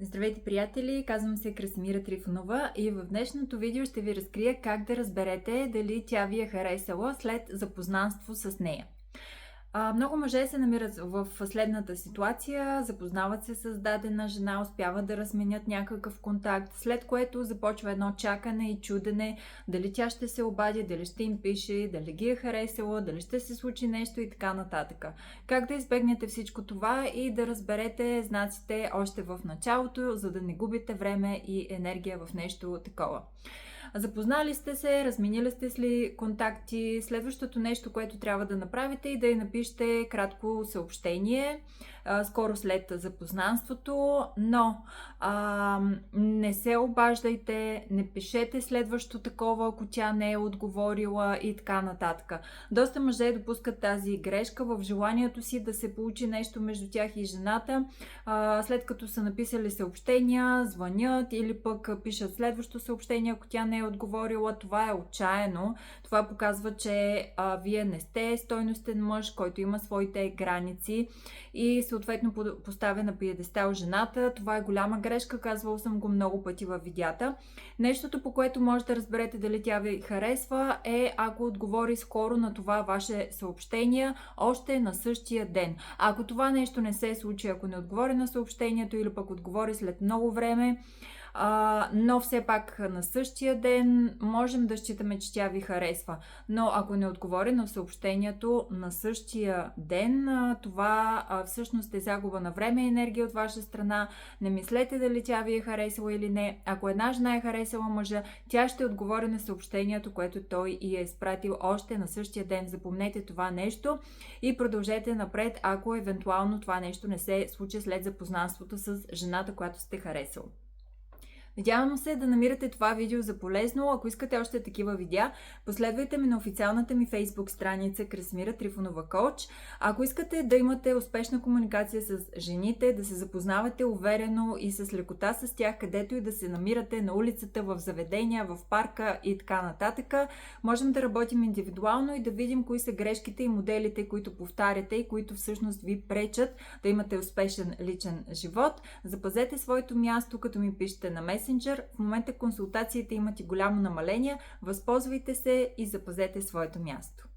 Здравейте, приятели! Казвам се Красимира Трифонова и в днешното видео ще ви разкрия как да разберете дали тя ви е харесала след запознанство с нея. Много мъже се намират в следната ситуация, запознават се с дадена жена, успяват да разменят някакъв контакт, след което започва едно чакане и чудене дали тя ще се обади, дали ще им пише, дали ги е харесала, дали ще се случи нещо и така нататък. Как да избегнете всичко това и да разберете знаците още в началото, за да не губите време и енергия в нещо такова. Запознали сте се, разменили сте ли контакти, следващото нещо, което трябва да направите и да й напишете кратко съобщение скоро след запознанството, но не се обаждайте, не пишете следващо такова, ако тя не е отговорила и така нататък. Доста мъже допускат тази грешка в желанието си да се получи нещо между тях и жената, след като са написали съобщения, звънят или пък пишат следващо съобщение, ако тя не е отговорила. Това е отчаяно. Това показва, че вие не сте стойностен мъж, който има своите граници и съответно поставя на пиедестал жената. Това е голяма грешка, казвала съм го много пъти във видеята. Нещото, по което може да разберете дали тя ви харесва, е ако отговори скоро на това ваше съобщение, още на същия ден. Ако това нещо не се случи, ако не отговори на съобщението или пък отговори след много време, но все пак на същия ден можем да считаме, че тя ви харесва. Но ако не отговори на съобщението на същия ден, това всъщност е загуба на време и енергия от ваша страна. Не мислете дали тя ви е харесала или не. Ако една жена е харесала мъжа, тя ще отговори на съобщението, което той и е изпратил още на същия ден. Запомнете това нещо и продължете напред, ако евентуално това нещо не се случи след запознанството с жената, която сте харесал. Надявам се да намирате това видео за полезно. Ако искате още такива видеа, последвайте ме на официалната ми Facebook страница Красимира Трифонова Коуч. Ако искате да имате успешна комуникация с жените, да се запознавате уверено и с лекота с тях, където и да се намирате на улицата, в заведения, в парка и така нататък, можем да работим индивидуално и да видим кои са грешките и моделите, които повтаряте и които всъщност ви пречат да имате успешен личен живот. Запазете своето място, като ми пишете на Messenger. В момента консултациите имат и голямо намаление. Възползвайте се и запазете своето място.